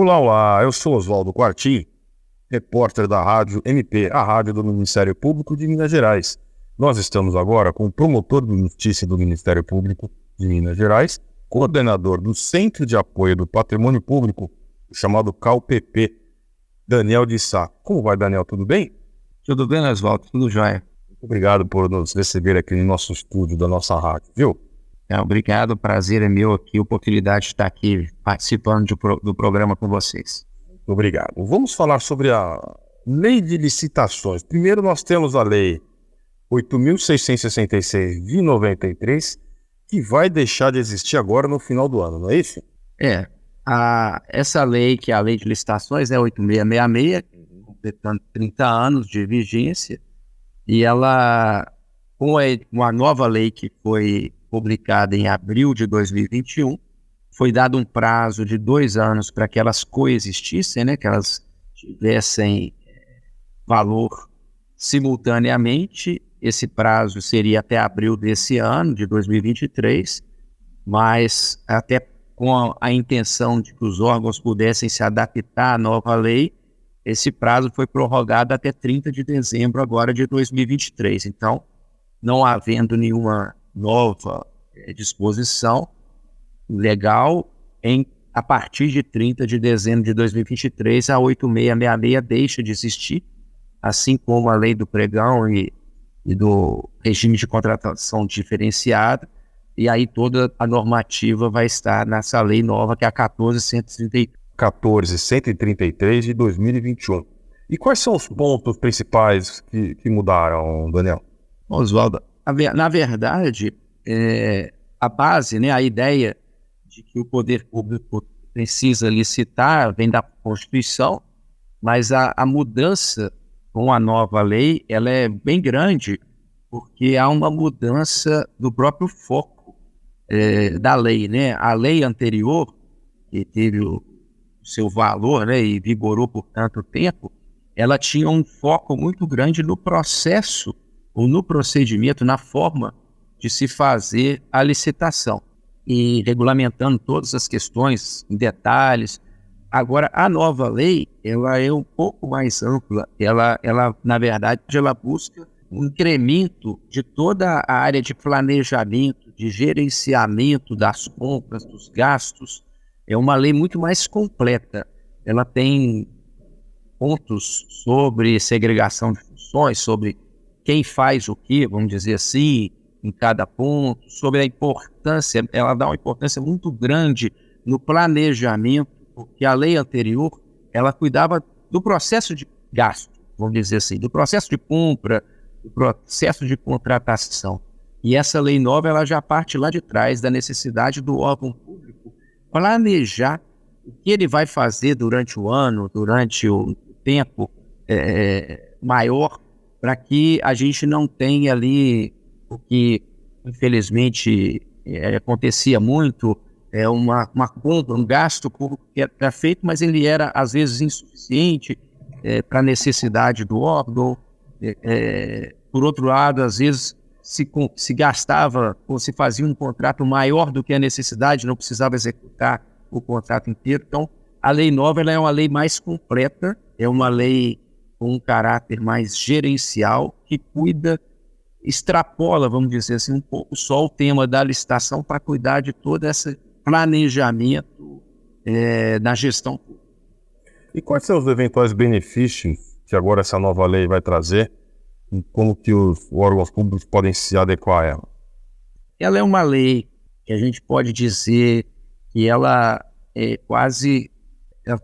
Olá, olá, eu sou Oswaldo Quartim, repórter da Rádio MP, a rádio do Ministério Público de Minas Gerais. Nós estamos agora com o promotor de justiça do Ministério Público de Minas Gerais, coordenador do Centro de Apoio do Patrimônio Público, chamado CAUPP, Daniel de Sá. Como vai, Daniel? Tudo bem? Tudo bem, Oswaldo? Tudo jóia. Muito obrigado por nos receber aqui no nosso estúdio da nossa rádio, viu? Obrigado, o prazer é meu aqui, a oportunidade de estar aqui participando do programa com vocês. Muito obrigado. Vamos falar sobre a lei de licitações. Primeiro nós temos a lei 8.666 de 93, que vai deixar de existir agora no final do ano, não é isso? Essa lei, que é a lei de licitações, é 8666, completando 30 anos de vigência, e ela, com uma nova lei que foi publicada em abril de 2021, foi dado um prazo de 2 anos para que elas coexistissem, né, que elas tivessem valor simultaneamente. Esse prazo seria até abril desse ano, de 2023, mas até com a intenção de que os órgãos pudessem se adaptar à nova lei, esse prazo foi prorrogado até 30 de dezembro agora de 2023. Então, não havendo nenhuma nova disposição legal, a partir de 30 de dezembro de 2023, a 8666 deixa de existir, assim como a lei do pregão e do regime de contratação diferenciada, e aí toda a normativa vai estar nessa lei nova, que é a 14.133 de 2021. E quais são os pontos principais que mudaram, Daniel? Oswaldo, na verdade, a base, né, a ideia de que o poder público precisa licitar vem da Constituição, mas a mudança com a nova lei, ela é bem grande, porque há uma mudança do próprio foco da lei, né? A lei anterior, que teve o seu valor, né, e vigorou por tanto tempo, ela tinha um foco muito grande no processo, ou no procedimento, na forma de se fazer a licitação, e regulamentando todas as questões em detalhes. Agora, a nova lei, ela é um pouco mais ampla, ela na verdade, ela busca um incremento de toda a área de planejamento, de gerenciamento das compras, dos gastos. É uma lei muito mais completa. Ela tem pontos sobre segregação de funções, sobre quem faz o quê, vamos dizer assim, em cada ponto, sobre a importância, ela dá uma importância muito grande no planejamento, porque a lei anterior, ela cuidava do processo de gasto, vamos dizer assim, do processo de compra, do processo de contratação. E essa lei nova, ela já parte lá de trás da necessidade do órgão público planejar o que ele vai fazer durante o ano, durante o tempo maior, para que a gente não tenha ali o que, infelizmente, acontecia muito, uma compra, um gasto público que era feito, mas ele era, às vezes, insuficiente para a necessidade do órgão. Por outro lado, às vezes, se gastava ou se fazia um contrato maior do que a necessidade, não precisava executar o contrato inteiro. Então, a lei nova, ela é uma lei mais completa, é uma lei com um caráter mais gerencial, que extrapola, vamos dizer assim, um pouco só o tema da licitação para cuidar de todo esse planejamento na gestão pública. E quais são os eventuais benefícios que agora essa nova lei vai trazer? E como que os órgãos públicos podem se adequar a ela? Ela é uma lei que a gente pode dizer que ela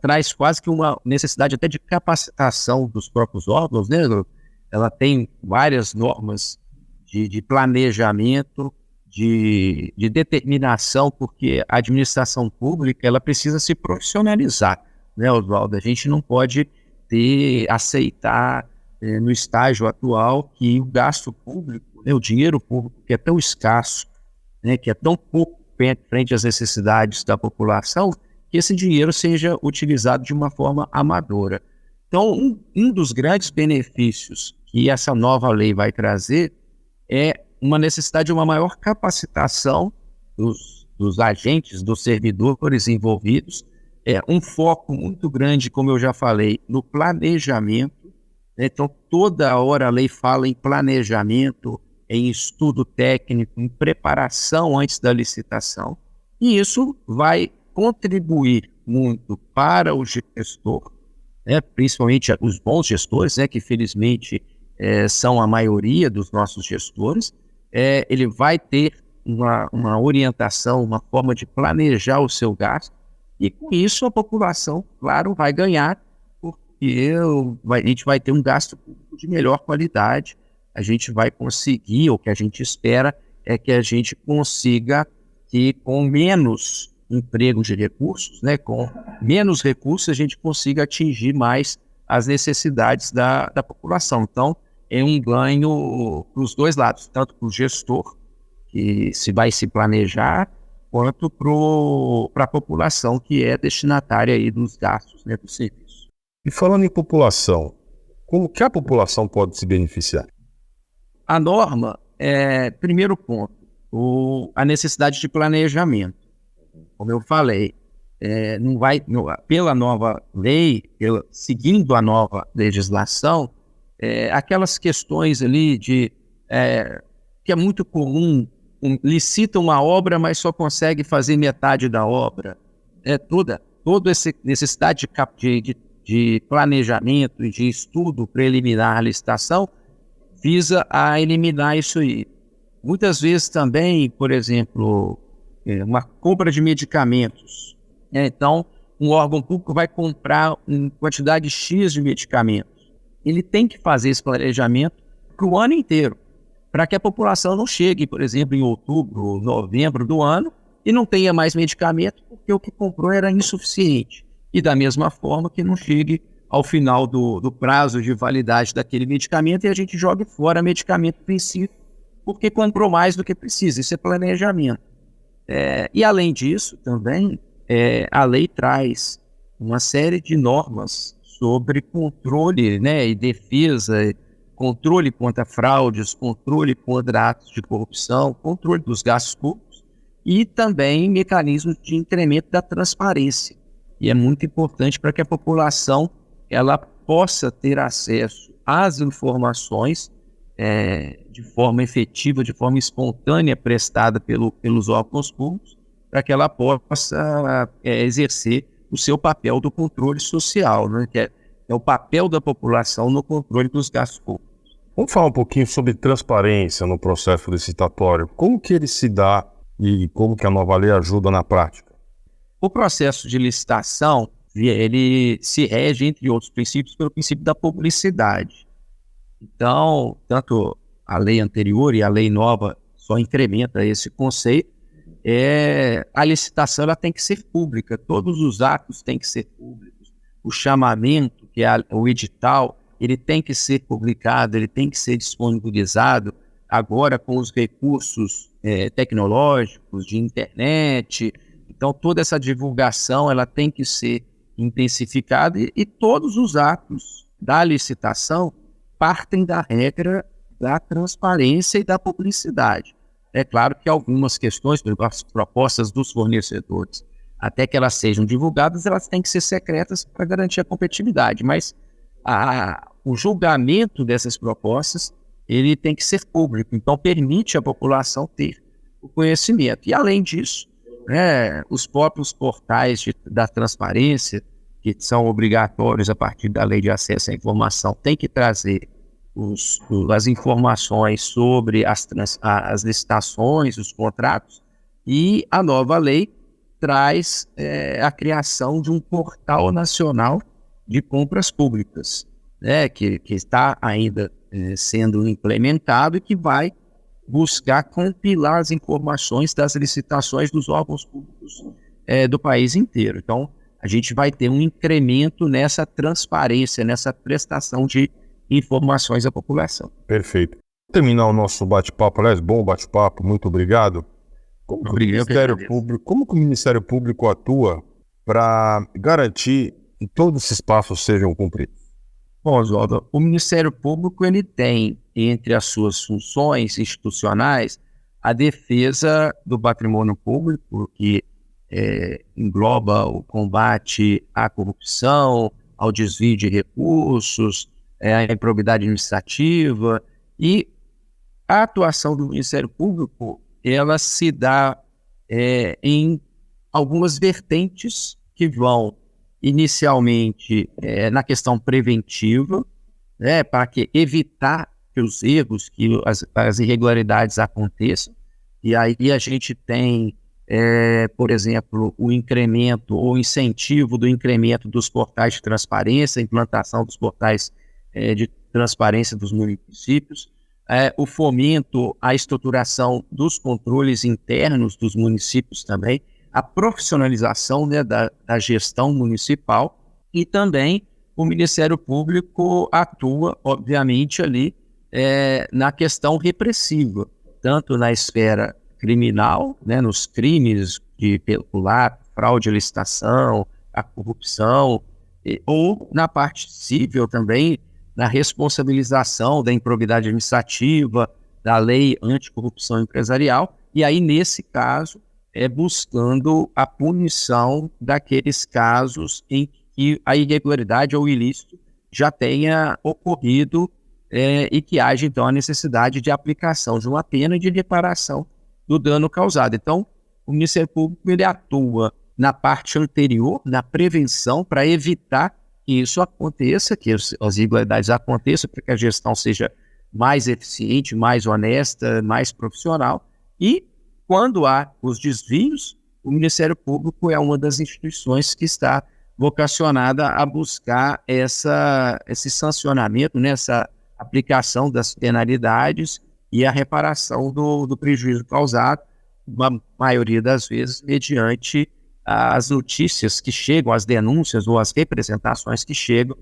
traz quase que uma necessidade até de capacitação dos próprios órgãos, né? Ela tem várias normas de planejamento, de determinação, porque a administração pública, ela precisa se profissionalizar, né, Oswaldo? A gente não pode aceitar no estágio atual que o gasto público, né, o dinheiro público, que é tão escasso, né, que é tão pouco frente às necessidades da população, que esse dinheiro seja utilizado de uma forma amadora. Então, um dos grandes benefícios que essa nova lei vai trazer é uma necessidade de uma maior capacitação dos agentes, dos servidores envolvidos, um foco muito grande, como eu já falei, no planejamento. Então, toda hora a lei fala em planejamento, em estudo técnico, em preparação antes da licitação. E isso vai contribuir muito para o gestor, principalmente os bons gestores, que felizmente são a maioria dos nossos gestores. Ele vai ter uma orientação, uma forma de planejar o seu gasto, e com isso a população, claro, vai ganhar, porque a gente vai ter um gasto público de melhor qualidade. A gente vai conseguir, o que a gente espera é que a gente consiga que com menos emprego de recursos, com menos recursos, a gente consiga atingir mais as necessidades da população. Então, é um ganho para os dois lados, tanto para o gestor, que vai se planejar, quanto para a população, que é destinatária aí dos gastos do serviço. E falando em população, como que a população pode se beneficiar? A norma, primeiro ponto, a necessidade de planejamento. Como eu falei, pela nova lei, seguindo a nova legislação, aquelas questões ali que é muito comum, licita uma obra, mas só consegue fazer metade da obra. Toda essa necessidade de planejamento e de estudo preliminar à licitação visa a eliminar isso aí. Muitas vezes também, por exemplo, uma compra de medicamentos. Então, um órgão público vai comprar uma quantidade X de medicamentos. Ele tem que fazer esse planejamento para o ano inteiro, para que a população não chegue, por exemplo, em outubro, novembro do ano, e não tenha mais medicamento, porque o que comprou era insuficiente. E da mesma forma que não chegue ao final do prazo de validade daquele medicamento e a gente jogue fora medicamento vencido, porque comprou mais do que precisa. Isso é planejamento. E além disso, também, a lei traz uma série de normas sobre controle e defesa, controle contra fraudes, controle contra atos de corrupção, controle dos gastos públicos e também mecanismos de incremento da transparência. E é muito importante para que a população ela possa ter acesso às informações de forma efetiva, de forma espontânea, prestada pelos órgãos públicos, para que ela possa exercer o seu papel do controle social, que é o papel da população no controle dos gastos públicos. Vamos falar um pouquinho sobre transparência no processo licitatório. Como que ele se dá e como que a nova lei ajuda na prática? O processo de licitação, ele se rege, entre outros princípios, pelo princípio da publicidade. Então, tanto a lei anterior e a lei nova só incrementa esse conceito. A licitação ela tem que ser pública, todos os atos têm que ser públicos. O chamamento, que é o edital, ele tem que ser publicado, ele tem que ser disponibilizado agora com os recursos tecnológicos, de internet. Então, toda essa divulgação ela tem que ser intensificada e todos os atos da licitação partem da regra da transparência e da publicidade. É claro que algumas questões, as propostas dos fornecedores, até que elas sejam divulgadas, elas têm que ser secretas para garantir a competitividade, mas o julgamento dessas propostas ele tem que ser público, então permite à população ter o conhecimento. E além disso, os próprios portais da transparência, que são obrigatórios a partir da Lei de Acesso à Informação, têm que trazer as informações sobre as licitações, os contratos, e a nova lei traz a criação de um portal nacional de compras públicas, que está ainda sendo implementado e que vai buscar compilar as informações das licitações dos órgãos públicos do país inteiro. Então, a gente vai ter um incremento nessa transparência, nessa prestação de informações à população. Perfeito. Terminar o nosso bate-papo, aliás, bom bate-papo, muito obrigado. Como que o Ministério Público atua para garantir que todos esses passos sejam cumpridos? Bom, Oswaldo, o Ministério Público ele tem, entre as suas funções institucionais, a defesa do patrimônio público, que engloba o combate à corrupção, ao desvio de recursos, à improbidade administrativa, e a atuação do Ministério Público, ela se dá em algumas vertentes que vão inicialmente na questão preventiva, né, para evitar que os erros, que as irregularidades aconteçam. E aí a gente tem, por exemplo, o incremento ou incentivo do incremento dos portais de transparência, a implantação dos portais de transparência dos municípios, o fomento à estruturação dos controles internos dos municípios também, a profissionalização, né, da gestão municipal, e também o Ministério Público atua, obviamente, ali na questão repressiva, tanto na esfera criminal, né, nos crimes de peculato, fraude à licitação, a corrupção, ou na parte civil também, na responsabilização da improbidade administrativa, da lei anticorrupção empresarial, e aí, nesse caso, buscando a punição daqueles casos em que a irregularidade ou ilícito já tenha ocorrido e que haja, então, a necessidade de aplicação de uma pena e de reparação do dano causado. Então, o Ministério Público ele atua na parte anterior, na prevenção, para evitar que isso aconteça, que as irregularidades aconteçam, para que a gestão seja mais eficiente, mais honesta, mais profissional. E, quando há os desvios, o Ministério Público é uma das instituições que está vocacionada a buscar esse sancionamento, né, essa aplicação das penalidades e a reparação do prejuízo causado, na maioria das vezes, mediante as notícias que chegam, as denúncias ou as representações que chegam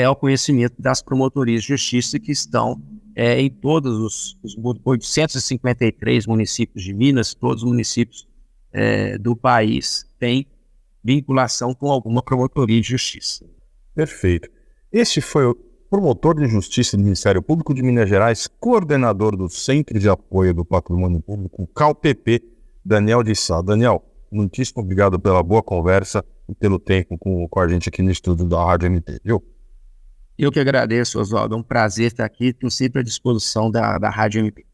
ao conhecimento das promotorias de justiça que estão em todos os 853 municípios de Minas, todos os municípios do país têm vinculação com alguma promotoria de justiça. Perfeito. Este foi o promotor de justiça do Ministério Público de Minas Gerais, coordenador do Centro de Apoio do Patrimônio Público, CAUPP, Daniel de Sá. Daniel, muitíssimo obrigado pela boa conversa e pelo tempo com a gente aqui no estúdio da Rádio MP, viu? Eu que agradeço, Oswaldo. É um prazer estar aqui. Estou sempre à disposição da Rádio MP.